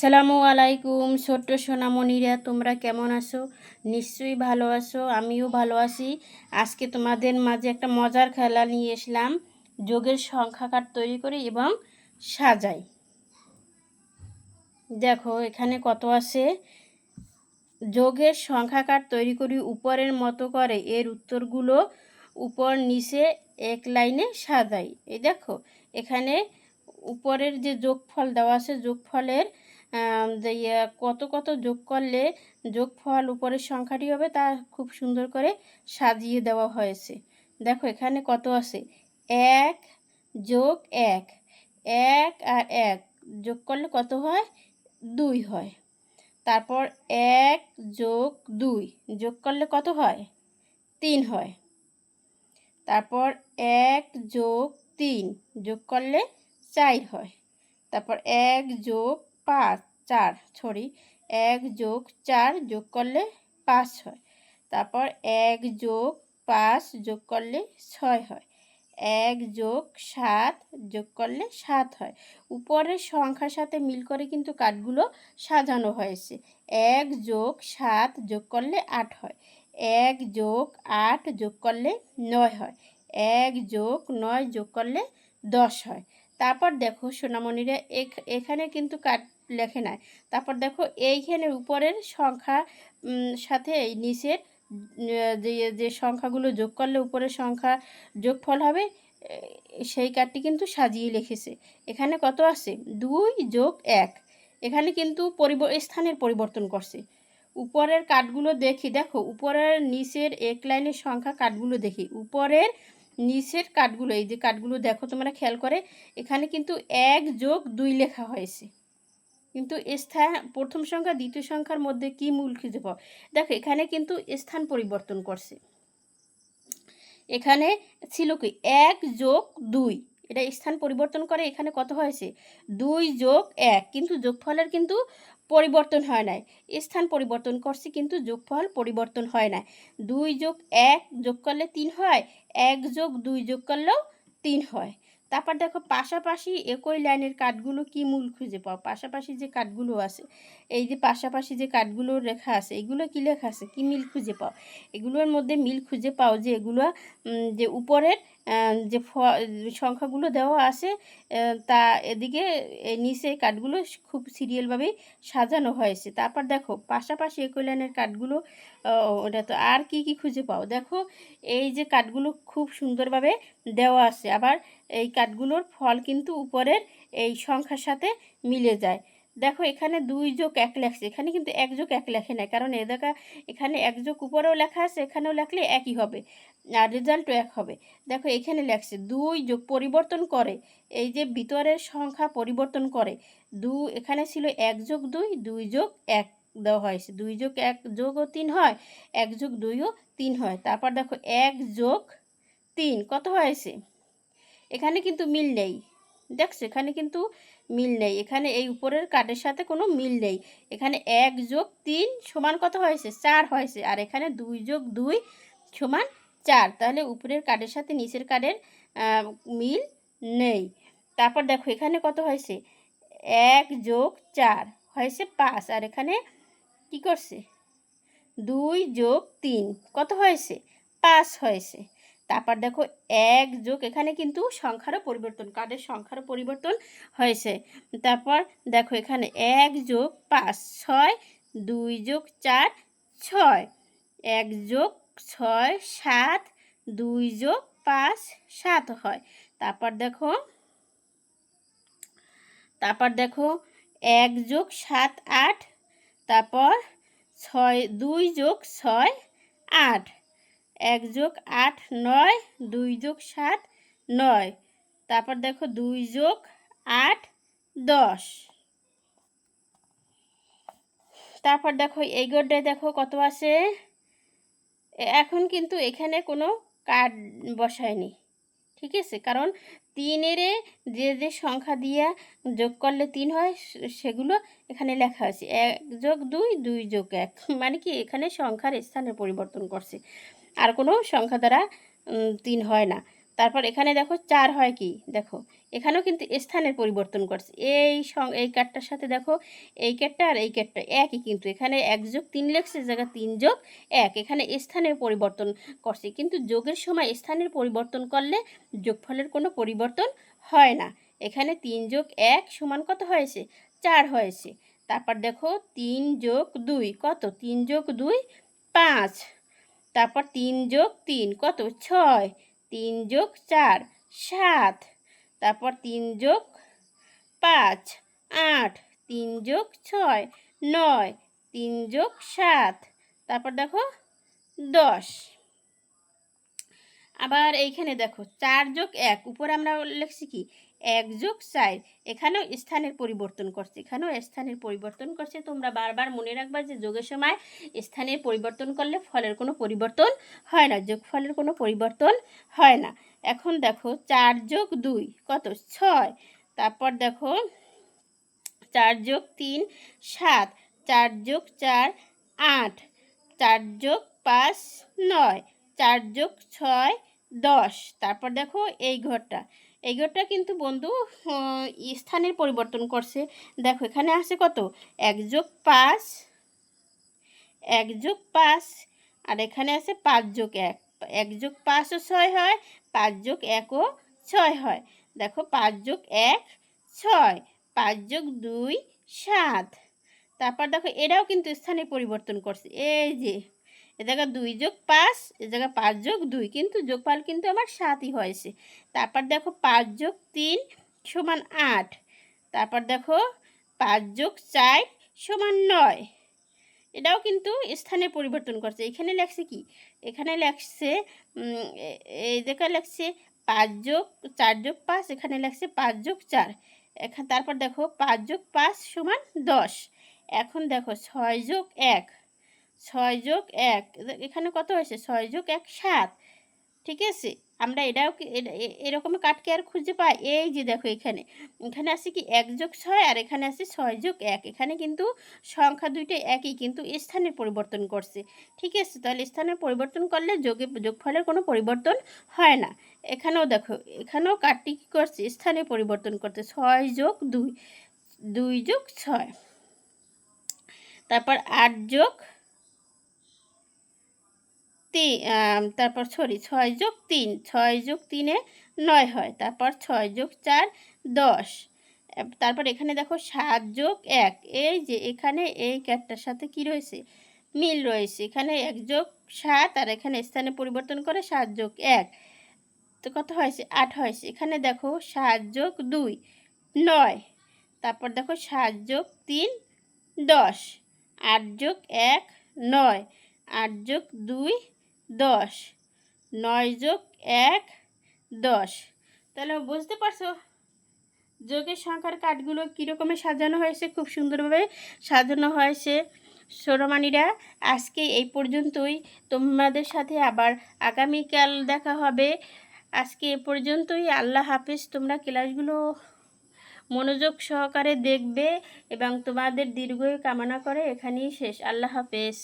আসসালামু আলাইকুম ছোট্ট সোনামণিরা, তোমরা কেমন আছো? নিশ্চয়ই ভালো আছো, আমিও ভালো আছি। আজকে তোমাদের মাঝে একটা মজার খেলা নিয়ে এসলাম। যোগের সংখ্যা কার্ড তৈরি করি এবং সাজাই। দেখো এখানে কত আছে। যোগের সংখ্যা কার্ড তৈরি করি উপরের মতো করে, এর উত্তরগুলো উপর নিচে এক লাইনে সাজাই। এই দেখো এখানে উপরের যে যোগফল দেওয়া আছে, যোগফলের যে কত কত যোগ করলে যোগফল উপরের সংখ্যাটি হবে তা খুব সুন্দর করে সাজিয়ে দেওয়া হয়েছে। দেখো এখানে কত আছে, 1 যোগ 1, 1 আর 1 যোগ করলে কত হয়, 2 হয়। তারপর 1 যোগ 2 যোগ করলে কত হয়, 3 হয়। তারপর 1 যোগ 3 যোগ করলে 4 হয়। তারপর 1 যোগ 1 যোগ 4 যোগ করলে 5 হয়। তারপর 1 যোগ 5 যোগ করলে 6 হয়। 1 যোগ 7 যোগ করলে 7 হয়। উপরের সংখ্যার সাথে মিল করে কিন্তু কার্ডগুলো সাজানো হয়েছে। 1 যোগ 7 যোগ করলে 8 হয়। 1 যোগ 8 যোগ করলে 9 হয়। 1 যোগ 9 যোগ করলে 10 হয়। তারপর দেখো সোনামণিরা, এখানে কিন্তু কার্ড লেখে নাই। তারপর দেখো এইখানে উপরের সংখ্যা সাথে এই নিচের যে যে সংখ্যাগুলো যোগ করলে উপরের সংখ্যা যোগফল হবে, সেই কার্ডটি কিন্তু সাজিয়ে লিখেছে। এখানে কত আছে, 2 যোগ 1। এখানে কিন্তু স্থানের পরিবর্তন করছে। উপরের কার্ডগুলো দেখি, দেখো উপরের নিচের এক লাইনের সংখ্যা কার্ডগুলো দেখি। উপরের নিচের কার্ডগুলো, এই যে কার্ডগুলো দেখো তোমরা খেয়াল করে, এখানে কিন্তু 1 যোগ 2 লেখা হয়েছে, কিন্তু প্রথম সংখ্যা দ্বিতীয় সংখ্যার মধ্যে কি মূল খুঁজে পাও। দেখো এখানে কিন্তু স্থান পরিবর্তন করছে। এখানে ছিল কি 1 যোগ 2, এটা স্থান পরিবর্তন করে এখানে কত হয়েছে, 2 যোগ 1, কিন্তু যোগফলের কিন্তু পরিবর্তন হয় নাই। স্থান পরিবর্তন করছে কিন্তু যোগফল পরিবর্তন হয় না। 2 যোগ 1 যোগ করলে 3 হয়, 1 যোগ 2 যোগ করলেও 3 হয়। তারপর দেখো পাশাপাশি একই লাইনের কার্ডগুলো কি মূল খুঁজে পাও। পাশাপাশি যে কার্ডগুলো আছে, এই যে পাশাপাশি যে কার্ডগুলো লেখা আছে, এগুলো কি লেখা আছে, কি মিল খুঁজে পাও। এগুলোর মধ্যে মিল খুঁজে পাও যে এগুলো যে উপরের যে সংখ্যাগুলো দেওয়া আছে তা এদিকে নিচে কার্ডগুলো খুব সিরিয়ালভাবেই সাজানো হয়েছে। তারপর দেখো পাশাপাশি একই লাইনের কার্ডগুলো, ওটা তো আর কি কি খুঁজে পাও। দেখো এই যে কার্ডগুলো খুব সুন্দরভাবে দেওয়া আছে, আবার এই কার্ডগুলোর ফল কিন্তু উপরের এই সংখ্যার সাথে মিলে যায়। দেখো এখানে 2 যোগ 1 লেখছে, এখানে কিন্তু 1 যোগ 1 লেখে নাই, কারণ এখানে 1 যোগ উপরেও লেখা আছে, এখানেও লেখলে একই হবে আর রেজাল্টও এক হবে। দেখো এখানে লেখছে 2 যোগ পরিবর্তন করে, এই যে ভিতরের সংখ্যা পরিবর্তন করে। এখানে ছিল 1 যোগ 2, 2 যোগ 1 দেওয়া হয়েছে। 2 যোগ 1 যোগও 3 হয়, 1 যোগ 2ও 3 হয়। তারপর দেখো 1 যোগ 3 কত হয়েছে, এখানে কিন্তু মিল নেই। দেখছো এখানে কিন্তু মিল নেই, এখানে এই উপরের কার্ডের সাথে কোনো মিল নেই। এখানে 1 যোগ 3 সমান কত হয়েছে, 4 হয়েছে, আর এখানে 2 যোগ 2 সমান 4। তাহলে উপরের কার্ডের সাথে নিচের কার্ডের মিল নেই। তারপর দেখো এখানে কত হয়েছে, 1 যোগ 4 হয়েছে 5, আর এখানে কি করছে, 2 যোগ 3 কত হয়েছে, 5 হয়েছে। তারপর দেখো 1 যোগ, এখানে কিন্তু সংখ্যারও পরিবর্তন, কার্ডের সংখ্যারও পরিবর্তন হয়েছে। তারপর দেখো এখানে 1 যোগ 5 6, 2 যোগ 4 6, 1 যোগ 6 7, 2 যোগ 5 7 হয়। তারপর দেখো 1 যোগ 7 8, তারপর 2 যোগ 6 8, 1 যোগ 8 9, 2 যোগ 7 9। তারপর দেখো 2 যোগ 8 10। তারপর দেখো এই গোড্ডায় দেখো কত আছে। এখন কিন্তু এখানে কোনো কার্ড বসায়নি, ঠিক আছে, কারণ 3-এর যে যে সংখ্যা দিয়ে যোগ করলে 3 হয় সেগুলো এখানে লেখা আছে। 1 যোগ 2, 2 যোগ 1, মানে কি এখানে সংখ্যার স্থানের পরিবর্তন করছে, আর কোনো সংখ্যা দ্বারা 3 হয় না। তারপর এখানে দেখো 4 হয় কি, দেখো এখানেও কিন্তু স্থানের পরিবর্তন করছে। এই কাঠটার সাথে দেখো এই কাঠটা আর এই কাঠটা একই, কিন্তু এখানে 1+3 লেখছে, জায়গায় 3+1, এখানে স্থানের পরিবর্তন করছে। কিন্তু যোগের সময় স্থানের পরিবর্তন করলে যোগফলের কোনো পরিবর্তন হয় না। এখানে 3+1 সমান কত হয়েছে, 4 হয়েছে। তারপর দেখো 3+2 কত, 3+2 5। তারপর 3+3 কত, 6। 3+4 7। তারপর 3+5 8। 3+6 9। 3+7 তারপর দেখো 10। আবার এইখানে দেখো 4+1, উপরে আমরা লিখছি কি 1+4, এখানেও স্থানের পরিবর্তন করছে, এখানেও স্থানের পরিবর্তন করছে। তোমরা বারবার মনে রাখবা যে যোগের সময় স্থানের পরিবর্তন করলে ফলের কোনো পরিবর্তন হয় না, যোগফলের কোনো পরিবর্তন হয় না। এখন দেখো 4+2 কত, 6। তারপর দেখো 4+3 7। 4+4 8। 4+5 9। 4+6 10। তারপর দেখো এই ঘরটা কিন্তু বন্ধু স্থানের পরিবর্তন করছে। দেখো এখানে আছে কত, 1+5 1+5, আর এখানে আছে 5+1। 1+5ও 6 হয়, 5+1ও 6 হয়। দেখো 5+1 6, 5+2 7। তারপর দেখো এটাও কিন্তু স্থানে পরিবর্তন করছে, এই যে এ জায়গায় 2+5, এ জায়গায় 5+2, কিন্তু যোগফল কিন্তু আমার 7ই হয়েছে। তারপর দেখো 5+3 সমান 8। তারপর দেখো 5+4 সমান 9, এটাও কিন্তু স্থানে পরিবর্তন করছে। এখানে লেখছে কি, এখানে লেখছে এই জায়গায় লেখছে 4+5, এখানে লেখছে 5+4। এখানে তারপর দেখো 5+5 সমান 10। এখন দেখো 6+1 6+1, এখানে কত হয়েছে, 6+1 7। ঠিক আছে, আমরা এটাও এরকম কাটকে আর খুঁজে পাই। এই যে দেখো এখানে আছে কি 1+6, আর এখানে আছে 6+1, এখানে কিন্তু সংখ্যা দুইটা একই, কিন্তু স্থানের পরিবর্তন করছে। ঠিক আছে, তাহলে স্থানের পরিবর্তন করলে যোগফলের কোনো পরিবর্তন হয় না। এখানেও দেখো, এখানেও কাটটি কী করছে, স্থানে পরিবর্তন করতে, 6+2 2+6। তারপর 8+3, তারপর 6+3 6+3 9 হয়। তারপর 6+4 10। তারপর এখানে দেখো 7+1, এই যে এখানে এই ক্যাটটার সাথে কি রয়েছে, মিল রয়েছে। এখানে 1+7, আর এখানে স্থানে পরিবর্তন করে 7+1, তো কত হয়েছে, 8 হয়েছে। এখানে দেখো 7+2 9। তারপর দেখো 7+3 10। 8+1 9। 8+2 10। 9+1 10। তাহলে বুঝতে পারছো যোগের সংখ্যার কাঠগুলো কীরকমের সাজানো হয়েছে, খুব সুন্দরভাবে সাজানো হয়েছে। সোনামণিরা, আজকে এই পর্যন্তই, তোমাদের সাথে আবার আগামীকাল দেখা হবে। আজকে এ পর্যন্তই, আল্লাহ হাফেজ। তোমরা ক্লাসগুলো মনোযোগ সহকারে দেখবে এবং তোমাদের দীর্ঘায়ু কামনা করে এখানেই শেষ। আল্লাহ হাফেজ।